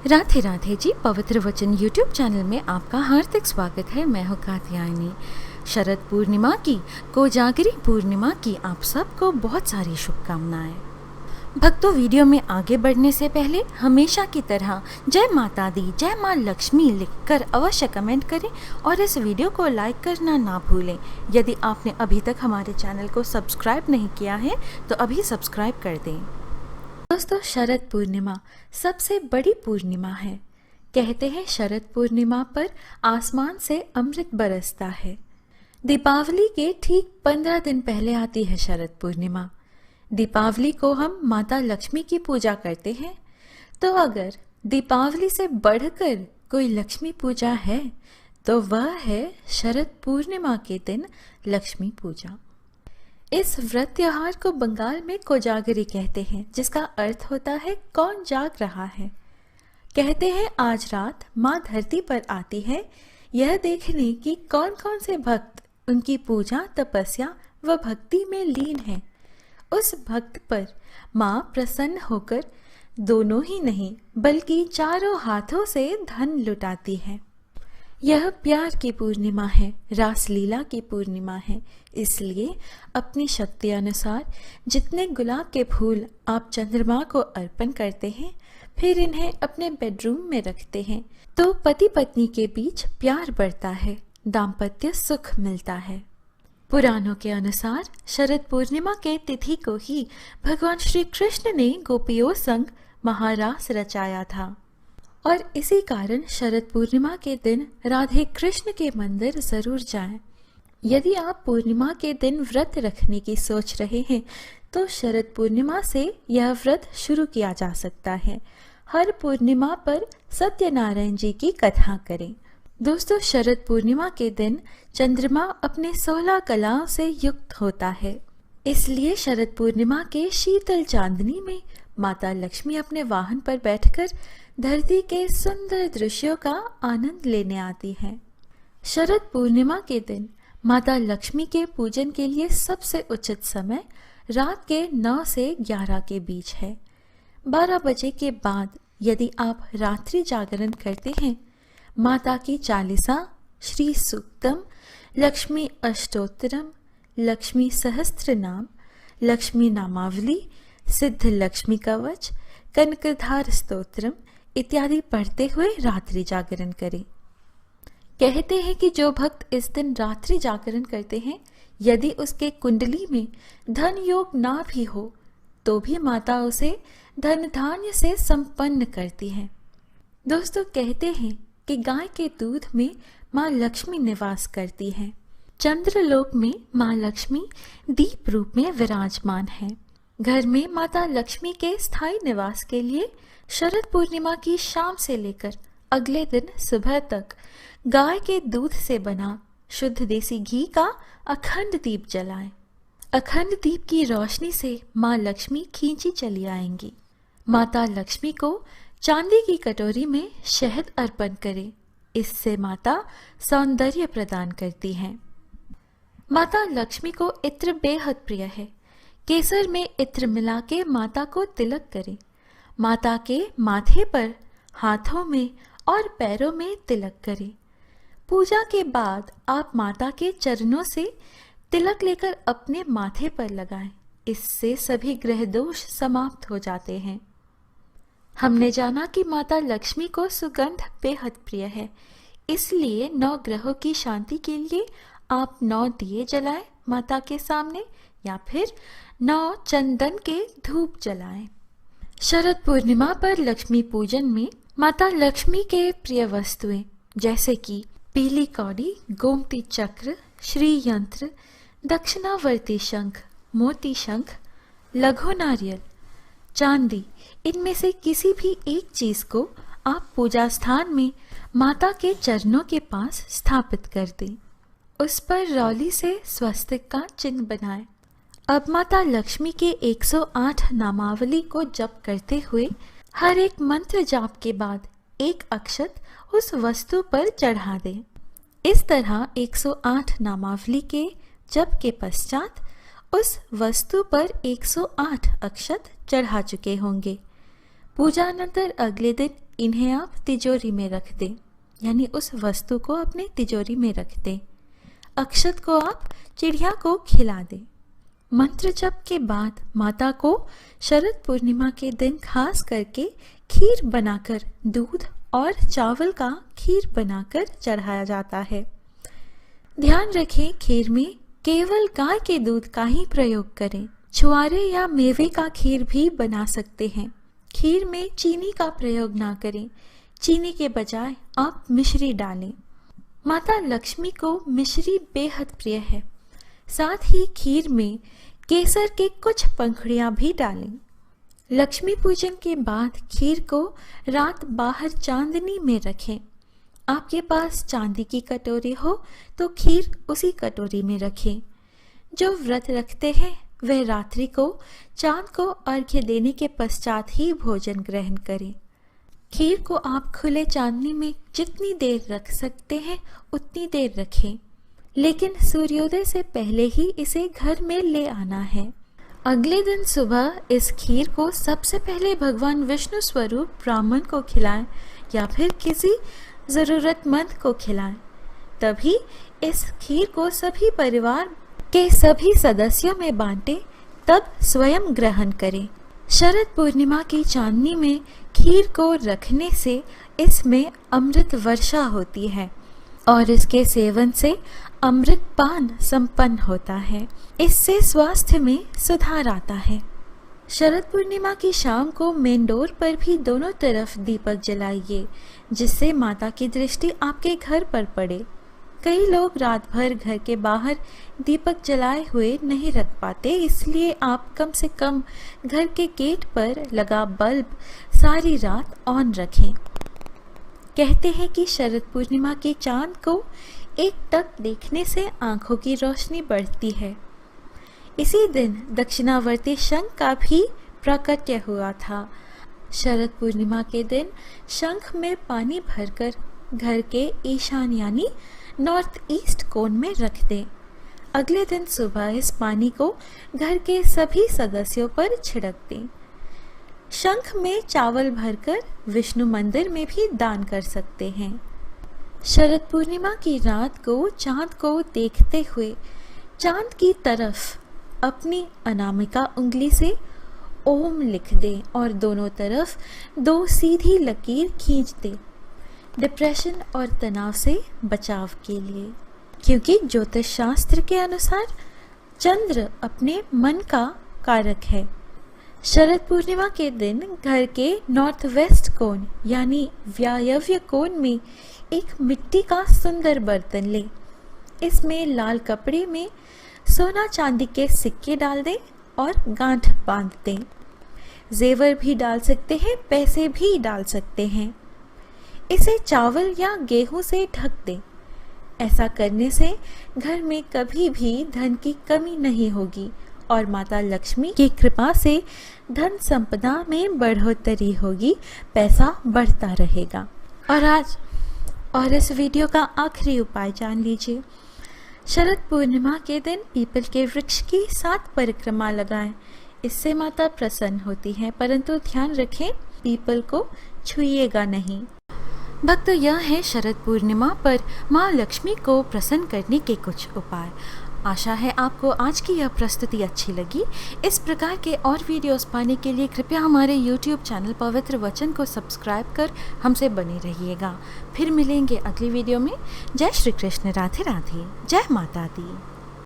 राधे राधे जी। पवित्र वचन YouTube channel में आपका हार्दिक स्वागत है। मैं हूँ कात्यायनी। शरद पूर्णिमा की, कोजागरी पूर्णिमा की आप सबको बहुत सारी शुभकामनाएं। भक्तों, वीडियो में आगे बढ़ने से पहले हमेशा की तरह जय माता दी, जय माँ लक्ष्मी लिखकर अवश्य कमेंट करें और इस वीडियो को लाइक करना ना भूलें। यदि आपने अभी तक हमारे चैनल को सब्सक्राइब नहीं किया है तो अभी सब्सक्राइब कर दें। दोस्तों, शरद पूर्णिमा सबसे बड़ी पूर्णिमा है। कहते हैं शरद पूर्णिमा पर आसमान से अमृत बरसता है। दीपावली के ठीक 15 दिन पहले आती है शरद पूर्णिमा। दीपावली को हम माता लक्ष्मी की पूजा करते हैं, तो अगर दीपावली से बढ़कर कोई लक्ष्मी पूजा है तो वह है शरद पूर्णिमा के दिन लक्ष्मी पूजा। इस व्रत त्योहार को बंगाल में कोजागरी कहते हैं, जिसका अर्थ होता है कौन जाग रहा है। कहते हैं आज रात माँ धरती पर आती है यह देखने कि कौन कौन से भक्त उनकी पूजा, तपस्या व भक्ति में लीन हैं। उस भक्त पर माँ प्रसन्न होकर दोनों ही नहीं बल्कि चारों हाथों से धन लुटाती है। यह प्यार की पूर्णिमा है, रासलीला की पूर्णिमा है। इसलिए अपनी शक्ति अनुसार जितने गुलाब के फूल आप चंद्रमा को अर्पण करते हैं, फिर इन्हें अपने बेडरूम में रखते हैं, तो पति पत्नी के बीच प्यार बढ़ता है, दाम्पत्य सुख मिलता है। पुराणों के अनुसार शरद पूर्णिमा के तिथि को ही भगवान श्री कृष्ण ने गोपियों संग महारास रचाया था और इसी कारण शरद पूर्णिमा के दिन राधे कृष्ण के मंदिर जरूर जाएं। यदि आप पूर्णिमा के दिन व्रत रखने की सोच रहे हैं तो शरद पूर्णिमा से यह व्रत शुरू किया जा सकता है। हर पूर्णिमा पर सत्यनारायण जी की कथा करें। दोस्तों, शरद पूर्णिमा के दिन चंद्रमा अपने 16 कलाओं से युक्त होता है। इसलिए शरद पूर्णिमा के शीतल चांदनी में माता लक्ष्मी अपने वाहन पर बैठकर धरती के सुंदर दृश्यों का आनंद लेने आती है। शरद पूर्णिमा के दिन माता लक्ष्मी के पूजन के लिए सबसे उचित समय रात के 9 से 11 के बीच है। 12 बजे के बाद यदि आप रात्रि जागरण करते हैं, माता की चालीसा, श्री सूक्तम, लक्ष्मी अष्टोत्तरम, लक्ष्मी सहस्त्र नाम, लक्ष्मी नामावली, सिद्ध लक्ष्मी कवच, कनकधार स्तोत्रम इत्यादि पढ़ते हुए रात्रि जागरण करें। कहते हैं कि जो भक्त इस दिन रात्रि जागरण करते हैं, यदि उसके कुंडली में धन योग ना भी हो तो भी माता उसे धन धान्य से संपन्न करती है। दोस्तों, कहते हैं कि गाय के दूध में माँ लक्ष्मी निवास करती है। चंद्रलोक में माँ लक्ष्मी दीप रूप में विराजमान है। घर में माता लक्ष्मी के स्थायी निवास के लिए शरद पूर्णिमा की शाम से लेकर अगले दिन सुबह तक गाय के दूध से बना शुद्ध देसी घी का अखंड दीप जलाएं। अखंड दीप की रोशनी से माँ लक्ष्मी खींची चली आएंगी। माता लक्ष्मी को चांदी की कटोरी में शहद अर्पण करें। इससे माता सौंदर्य प्रदान करती हैं। माता लक्ष्मी को इत्र बेहद प्रिय है। केसर में इत्र मिला के माता को तिलक करें। माता के माथे पर, हाथों में और पैरों में तिलक करें। पूजा के बाद आप माता के चरणों से तिलक लेकर अपने माथे पर लगाएं। इससे सभी ग्रह दोष समाप्त हो जाते हैं। हमने जाना कि माता लक्ष्मी को सुगंध बेहद प्रिय है, इसलिए 9 ग्रहों की शांति के लिए आप 9 दिए जलाएं माता के सामने या फिर 9 चंदन के धूप जलाएं। शरद पूर्णिमा पर लक्ष्मी पूजन में माता लक्ष्मी के प्रिय वस्तुएं जैसे कि पीली कौड़ी, गोमती चक्र, श्री यंत्र, दक्षिणावर्ती शंख, मोती शंख, लघु नारियल, चांदी, इनमें से किसी भी एक चीज को आप पूजा स्थान में माता के चरणों के पास स्थापित कर दें। उस पर रौली से स्वस्तिक का चिन्ह बनाएं। अब माता लक्ष्मी के 108 नामावली को जप करते हुए हर एक मंत्र जाप के बाद एक अक्षत उस वस्तु पर चढ़ा दें। इस तरह 108 नामावली के जप के पश्चात उस वस्तु पर 108 अक्षत चढ़ा चुके होंगे। पूजानंतर अगले दिन इन्हें आप तिजोरी में रख दें, यानी उस वस्तु को अपने तिजोरी में रख दें। अक्षत को आप चिड़िया को खिला दें। मंत्र जप के बाद माता को शरद पूर्णिमा के दिन खास करके खीर बनाकर, दूध और चावल का खीर बनाकर चढ़ाया जाता है। ध्यान रखें, खीर में केवल गाय के दूध का ही प्रयोग करें। छुआरे या मेवे का खीर भी बना सकते हैं। खीर में चीनी का प्रयोग ना करें, चीनी के बजाय आप मिश्री डालें। माता लक्ष्मी को मिश्री बेहद प्रिय है। साथ ही खीर में केसर के कुछ पंखुड़ियां भी डालें। लक्ष्मी पूजन के बाद खीर को रात बाहर चांदनी में रखें। आपके पास चांदी की कटोरी हो तो खीर उसी कटोरी में रखें। जो व्रत रखते हैं वह रात्रि को चांद को अर्घ्य देने के पश्चात ही भोजन ग्रहण करें। खीर को आप खुले चांदनी में जितनी देर रख सकते हैं उतनी देर रखें, लेकिन सूर्योदय से पहले ही इसे घर में ले आना है। अगले दिन सुबह इस खीर को सबसे पहले भगवान विष्णु स्वरूप ब्राह्मण को खिलाएं या फिर किसी ज़रूरतमंद को खिलाएं। तभी इस खीर को सभी परिवार के सभी सदस्यों में बांटें, तब स्वयं ग्रहण करें। शरद पूर्णिमा की चांदनी में खीर को रखने से इसमें अमृत वर्षा होती है और इसके सेवन से अमृत पान संपन्न होता है। इससे स्वास्थ्य में सुधार आता है। शरद पूर्णिमा की शाम को मेन डोर पर भी दोनों तरफ दीपक जलाइए, जिससे माता की दृष्टि आपके घर पर पड़े। कई लोग रात भर घर के बाहर दीपक जलाए हुए नहीं रख पाते, इसलिए आप कम से कम घर के गेट पर लगा बल्ब सारी रात ऑन रखें। कहते हैं कि शरद पूर्णिमा के चांद को एक टक देखने से आंखों की रोशनी बढ़ती है। इसी दिन दक्षिणावर्ती शंख का भी प्राकट्य हुआ था। शरद पूर्णिमा के दिन शंख में पानी भरकर घर के ईशान यानी नॉर्थ ईस्ट कोण में रख दें। अगले दिन सुबह इस पानी को घर के सभी सदस्यों पर छिड़क दें। शंख में चावल भरकर विष्णु मंदिर में भी दान कर सकते हैं। शरद पूर्णिमा की रात को चांद को देखते हुए चांद की तरफ अपनी अनामिका उंगली से ओम लिख दें और दोनों तरफ 2 सीधी लकीर खींच दें, डिप्रेशन और तनाव से बचाव के लिए। क्योंकि ज्योतिष शास्त्र के अनुसार चंद्र अपने मन का कारक है। शरद पूर्णिमा के दिन घर के नॉर्थ वेस्ट कोण यानी वायव्य कोण में एक मिट्टी का सुंदर बर्तन लें। इसमें लाल कपड़े में सोना चांदी के सिक्के डाल दें और गांठ बांध दें। जेवर भी डाल सकते हैं, पैसे भी डाल सकते हैं। इसे चावल या गेहूं से ढक दें। ऐसा करने से घर में कभी भी धन की कमी नहीं होगी और माता लक्ष्मी की कृपा से धन संपदा में बढ़ोतरी होगी, पैसा बढ़ता रहेगा। और इस वीडियो का आखिरी उपाय जान लीजिए। शरद पूर्णिमा के दिन पीपल के वृक्ष की 7 परिक्रमा लगाएं। इससे माता प्रसन्न होती हैं, परंतु ध्यान रखें पीपल को छुइएगा नहीं। भक्त, यह है शरद पूर्णिमा पर माँ लक्ष्मी को प्रसन्न करने के कुछ उपाय। आशा है आपको आज की यह प्रस्तुति अच्छी लगी। इस प्रकार के और वीडियोस पाने के लिए कृपया हमारे YouTube चैनल पवित्र वचन को सब्सक्राइब कर हमसे बने रहिएगा। फिर मिलेंगे अगली वीडियो में। जय श्री कृष्ण, राधे राधे, जय माता दी।